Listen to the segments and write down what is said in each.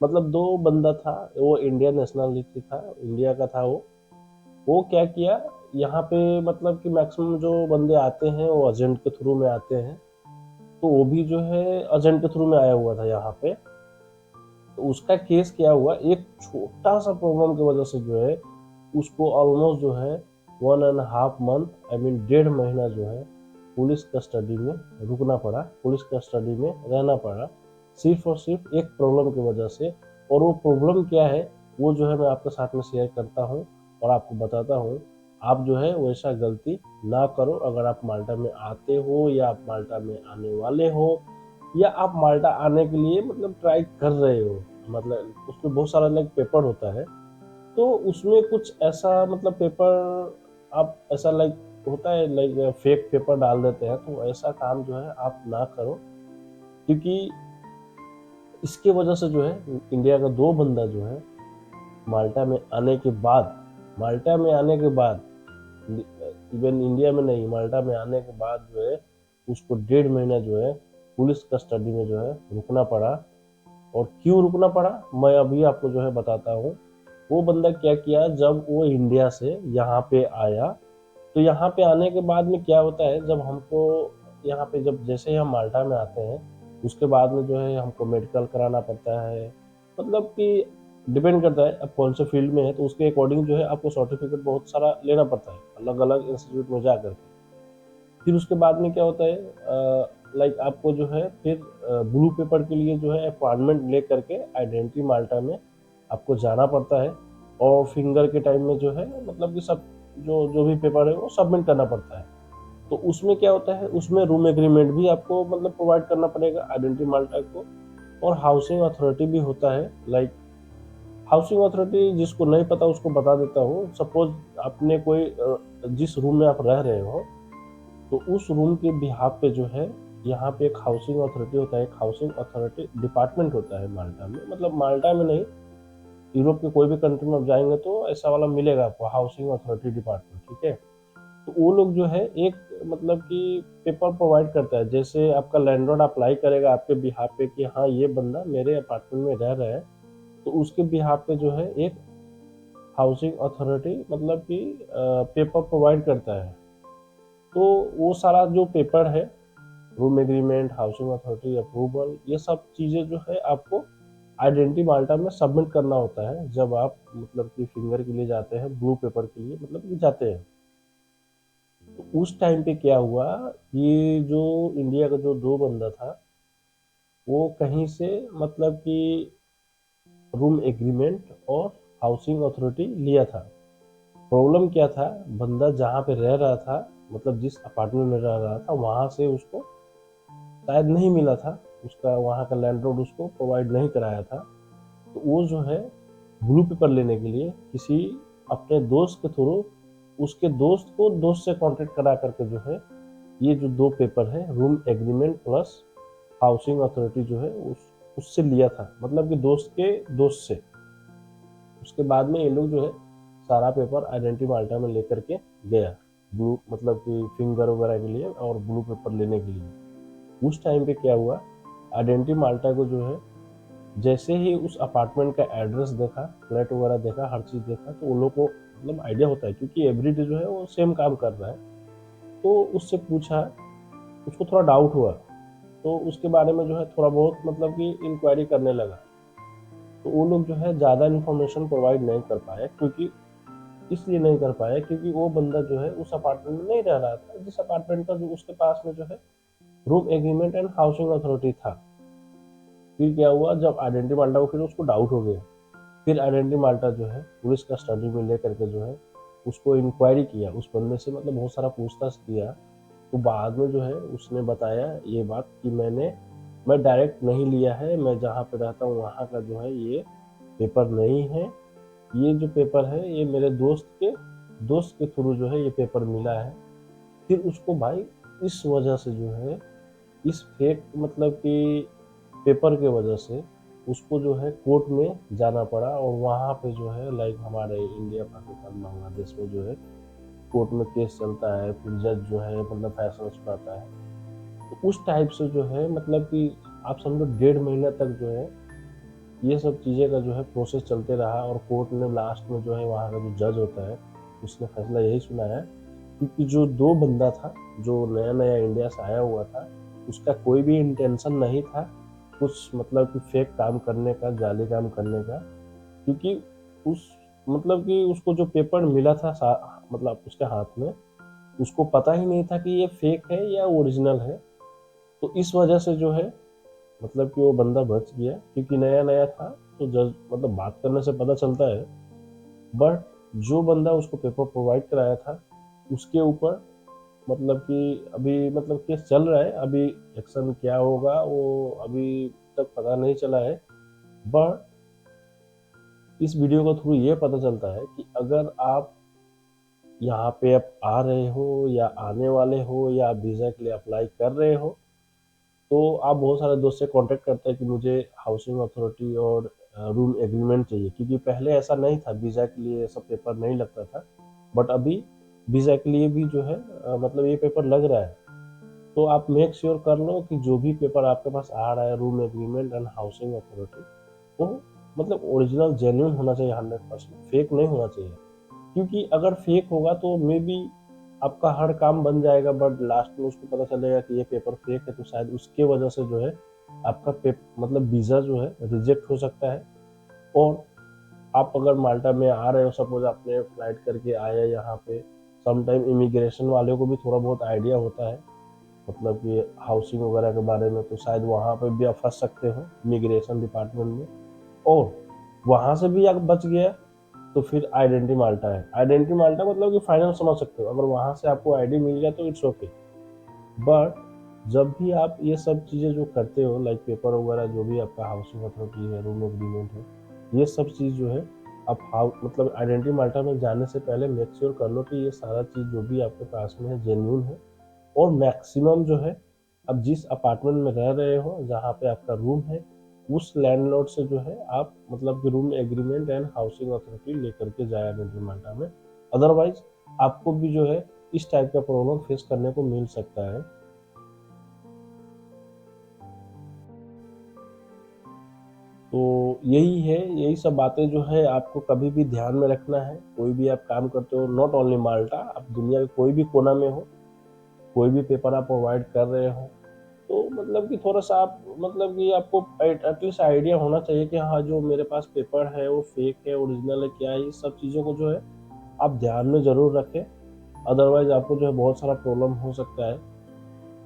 मतलब दो बंदा था, वो इंडियन नेशनलिटी था, इंडिया का था वो क्या किया यहाँ पे, मतलब कि मैक्सिमम जो बंदे आते हैं वो एजेंट के थ्रू में आते हैं, तो वो भी जो है एजेंट के थ्रू में आया हुआ था यहाँ पे। तो उसका केस क्या हुआ, एक छोटा सा प्रॉब्लम की वजह से जो है उसको ऑलमोस्ट जो है 1.5 मंथ, आई मीन 1.5 महीना जो है पुलिस कस्टडी में रुकना पड़ा, पुलिस कस्टडी में रहना पड़ा, सिर्फ और सिर्फ एक प्रॉब्लम की वजह से। और वो प्रॉब्लम क्या है वो जो है मैं आपके साथ में शेयर करता हूँ और आपको बताता हूँ। आप जो है वैसा गलती ना करो। अगर आप माल्टा में आते हो या आप माल्टा में आने वाले हो या आप माल्टा आने के लिए मतलब ट्राई कर रहे हो, मतलब उसमें बहुत सारा लाइक पेपर होता है, तो उसमें कुछ ऐसा मतलब पेपर आप ऐसा लाइक होता है लाइक फेक पेपर डाल देते हैं, तो ऐसा काम जो है आप ना करो। क्योंकि इसके वजह से जो है इंडिया का दो बंदा जो है माल्टा में आने के बाद, माल्टा में आने के बाद, इवन इंडिया में नहीं, माल्टा में आने के बाद जो है उसको 1.5 महीना जो है पुलिस कस्टडी में जो है रुकना पड़ा। और क्यों रुकना पड़ा मैं अभी आपको जो है बताता हूँ। वो बंदा क्या किया, जब वो इंडिया से यहाँ पे आया, तो यहाँ पे आने के बाद में क्या होता है, जब हमको यहाँ पे जब जैसे ही हम माल्टा में आते हैं उसके बाद में जो है हमको मेडिकल कराना पड़ता है। मतलब कि डिपेंड करता है अब कौन से फील्ड में है, तो उसके अकॉर्डिंग जो है आपको सर्टिफिकेट बहुत सारा लेना पड़ता है अलग अलग इंस्टीट्यूट में जा करके। फिर उसके बाद में क्या होता है लाइक आपको जो है फिर ब्लू पेपर के लिए जो है अपॉइंटमेंट ले करके आइडेंटिटी माल्टा में आपको जाना पड़ता है। और फिंगर के टाइम में जो है मतलब कि सब जो जो भी पेपर है वो सबमिट करना पड़ता है। तो उसमें क्या होता है, उसमें रूम एग्रीमेंट भी आपको मतलब प्रोवाइड करना पड़ेगा आइडेंटिटी माल्टा को। और हाउसिंग अथॉरिटी भी होता है, लाइक हाउसिंग अथॉरिटी जिसको नहीं पता उसको बता देता हूँ। सपोज आपने कोई जिस रूम में आप रह रहे हो, तो उस रूम के बिहाफ पे जो है यहाँ पे एक हाउसिंग अथॉरिटी होता है, एक हाउसिंग अथॉरिटी डिपार्टमेंट होता है माल्टा में। मतलब माल्टा में नहीं, यूरोप के कोई भी कंट्री में आप जाएंगे तो ऐसा वाला मिलेगा आपको, हाउसिंग अथॉरिटी डिपार्टमेंट, ठीक है। तो वो लोग जो है एक मतलब कि पेपर प्रोवाइड करता है, जैसे आपका लैंडलॉर्ड अप्लाई करेगा आपके बिहाफ पे कि हाँ ये बंदा मेरे अपार्टमेंट में रह रहा है, तो उसके बिहाफ पे जो है एक हाउसिंग अथॉरिटी मतलब कि पेपर प्रोवाइड करता है। तो वो सारा जो पेपर है, room agreement, housing authority approval, ये सब चीज़ें जो है आपको आइडेंटिटी माल्टा में सबमिट करना होता है जब आप मतलब कि फिंगर के लिए जाते हैं, ब्लू पेपर के लिए मतलब कि जाते हैं। तो उस टाइम पे क्या हुआ, ये जो इंडिया का जो दो बंदा था वो कहीं से मतलब कि रूम एग्रीमेंट और हाउसिंग अथॉरिटी लिया था। प्रॉब्लम क्या था, बंदा जहाँ पे रह रहा था, मतलब जिस अपार्टमेंट में रह रहा था वहां से उसको शायद नहीं मिला था, उसका वहाँ का लैंडलॉर्ड उसको प्रोवाइड नहीं कराया था। तो वो जो है ब्लू पेपर लेने के लिए किसी अपने दोस्त के थ्रू, उसके दोस्त को दोस्त से कांटेक्ट करा करके जो है ये जो दो पेपर है, room agreement plus housing authority जो है उससे लिया था, मतलब कि दोस्त के दोस्त से। उसके बाद में ये लोग जो है सारा पेपर आइडेंटिटी माल्टा में लेकर के गया, ब्लू मतलब कि फिंगर वगैरह के लिए और ब्लू पेपर लेने के लिए। उस टाइम पे क्या हुआ, आइडेंटिटी माल्टा को जो है जैसे ही उस अपार्टमेंट का एड्रेस देखा, फ्लैट वगैरह देखा, हर चीज़ देखा, तो उन लोग को मतलब आइडिया होता है क्योंकि एवरीडे जो है वो सेम काम कर रहा है। तो उससे पूछा, उसको थोड़ा डाउट हुआ, तो उसके बारे में जो है थोड़ा बहुत मतलब कि इंक्वायरी करने लगा। तो वो लोग जो है ज़्यादा इन्फॉर्मेशन प्रोवाइड नहीं कर पाए, क्योंकि इसलिए नहीं कर पाए क्योंकि वो बंदा जो है उस अपार्टमेंट में नहीं रह रहा था जिस अपार्टमेंट का जो उसके पास में जो है room agreement and housing authority था। फिर क्या हुआ, जब आइडेंटिटी माल्टा को फिर उसको डाउट हो गया, फिर आइडेंटिटी माल्टा जो है पुलिस कस्टडी में लेकर के जो है उसको इंक्वायरी किया, उस बंदे से मतलब बहुत सारा पूछताछ किया। तो बाद में जो है उसने बताया ये बात कि मैं डायरेक्ट नहीं लिया है, मैं जहाँ पे रहता हूँ वहाँ का जो है ये पेपर नहीं है, ये जो पेपर है ये मेरे दोस्त के थ्रू जो है ये पेपर मिला है। फिर उसको भाई इस वजह से जो है, इस फेक मतलब कि पेपर के वजह से उसको जो है कोर्ट में जाना पड़ा। और वहाँ पे जो है लाइक हमारे इंडिया पाकिस्तान बांग्लादेश में जो है कोर्ट में केस चलता है, फिर जज जो है मतलब फैसला सुनाता है। तो उस टाइप से जो है मतलब कि आप समझो 1.5 महीना तक जो है ये सब चीज़ें का जो है प्रोसेस चलते रहा और कोर्ट ने लास्ट में जो है वहाँ का जो जज होता है उसने फैसला यही सुनाया क्योंकि जो दो बंदा था जो नया नया इंडिया से आया हुआ था उसका कोई भी इंटेंशन नहीं था कुछ मतलब कि फेक काम करने का, जाली काम करने का, क्योंकि उस मतलब कि उसको जो पेपर मिला था मतलब उसके हाथ में उसको पता ही नहीं था कि ये फेक है या ओरिजिनल है। तो इस वजह से जो है मतलब कि वो बंदा बच गया क्योंकि नया नया था। तो जज मतलब बात करने से पता चलता है, बट जो बंदा उसको पेपर प्रोवाइड कराया था उसके ऊपर मतलब कि अभी मतलब केस चल रहा है। अभी एक्शन क्या होगा वो अभी तक पता नहीं चला है। बट इस वीडियो के थ्रू ये पता चलता है कि अगर आप यहाँ पे आप आ रहे हो या आने वाले हो या वीज़ा के लिए अप्लाई कर रहे हो तो आप बहुत सारे दोस्त से कांटेक्ट करते हैं कि मुझे हाउसिंग अथॉरिटी और रूम एग्रीमेंट चाहिए, क्योंकि पहले ऐसा नहीं था, वीज़ा के लिए सब पेपर नहीं लगता था। बट अभी वीज़ा के लिए भी जो है मतलब ये पेपर लग रहा है। तो आप मेक श्योर कर लो कि जो भी पेपर आपके पास आ रहा है room agreement and housing authority वो मतलब ओरिजिनल जेन्युइन होना चाहिए, 100%, फेक नहीं होना चाहिए। क्योंकि अगर फेक होगा तो मे बी आपका हर काम बन जाएगा बट लास्ट में उसको पता चलेगा कि ये पेपर फेक है, तो शायद उसके वजह से जो है आपका मतलब वीज़ा जो है रिजेक्ट हो सकता है। और आप अगर माल्टा में आ रहे हो, सपोज आपने फ्लाइट करके आए यहाँ पे, समटाइम इमिग्रेशन वाले को भी थोड़ा बहुत आइडिया होता है मतलब कि हाउसिंग वगैरह के बारे में, तो शायद वहाँ पे भी आप फंस सकते हो इमिग्रेशन डिपार्टमेंट में। और वहाँ से भी आप बच गया तो फिर आइडेंटी माल्टा है। आइडेंटी माल्टा मतलब कि फाइनल समझ सकते हो, अगर वहाँ से आपको आईडी मिल गया तो इट्स ओके। बट जब भी आप ये सब चीज़ें जो करते हो लाइक पेपर वगैरह जो भी आपका हाउसिंग अथॉरिटी है, रूम एग्रीमेंट है, ये सब चीज़ जो है आप मतलब आइडेंटी माल्टा में जाने से पहले मेक श्योर कर लो कि ये सारा चीज़ जो भी आपके पास में है जेन्यून है। और मैक्सिमम जो है अब जिस अपार्टमेंट में रह रहे हो जहाँ पे आपका रूम है उस लैंडलॉर्ड से जो है आप मतलब कि room agreement and housing authority लेकर के जाया आइडेंटी माल्टा में। अदरवाइज आपको भी जो है इस टाइप का प्रॉब्लम फेस करने को मिल सकता है। तो यही है, यही सब बातें जो है आपको कभी भी ध्यान में रखना है। कोई भी आप काम करते हो, नॉट ओनली माल्टा, आप दुनिया के कोई भी कोना में हो, कोई भी पेपर आप प्रोवाइड कर रहे हो तो मतलब कि थोड़ा सा आप मतलब कि आपको एटलीस्ट आइडिया होना चाहिए कि हाँ जो मेरे पास पेपर है वो फेक है ओरिजिनल है क्या है। ये सब चीज़ों को जो है आप ध्यान में ज़रूर रखें। अदरवाइज आपको जो है बहुत सारा प्रॉब्लम हो सकता है,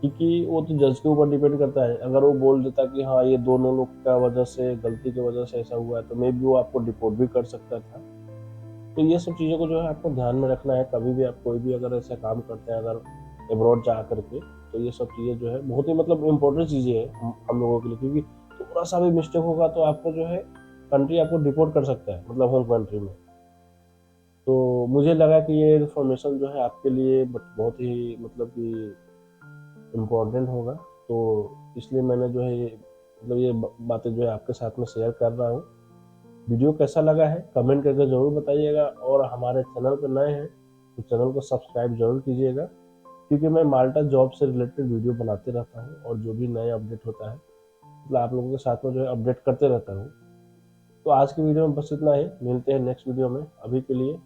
क्योंकि वो तो जज के ऊपर डिपेंड करता है। अगर वो बोल देता कि हाँ ये दोनों लोग का वजह से, गलती की वजह से ऐसा हुआ है, तो मे बी वो आपको डिपोर्ट भी कर सकता था। तो ये सब चीज़ों को जो है आपको ध्यान में रखना है। कभी भी आप कोई भी अगर ऐसा काम करते हैं अगर अब्रॉड जा करके, तो ये सब चीज़ें जो है बहुत ही मतलब इम्पोर्टेंट चीज़ें हैं हम लोगों के लिए, क्योंकि थोड़ा सा भी मिस्टेक होगा तो आपको जो है कंट्री आपको डिपोर्ट कर सकता है, मतलब होम कंट्री में। तो मुझे लगा कि ये इन्फॉर्मेशन जो है आपके लिए बहुत ही मतलब कि इम्पोर्टेंट होगा, तो इसलिए मैंने जो है मतलब ये बातें जो है आपके साथ में शेयर कर रहा हूँ। वीडियो कैसा लगा है कमेंट करके ज़रूर बताइएगा, और हमारे चैनल पर नए हैं तो चैनल को सब्सक्राइब जरूर कीजिएगा, क्योंकि मैं माल्टा जॉब से रिलेटेड वीडियो बनाते रहता हूँ और जो भी नए अपडेट होता है मतलब आप लोगों के साथ में जो है अपडेट करते रहता हूँ। तो आज की वीडियो में बस इतना ही, मिलते हैं नेक्स्ट वीडियो में। अभी के लिए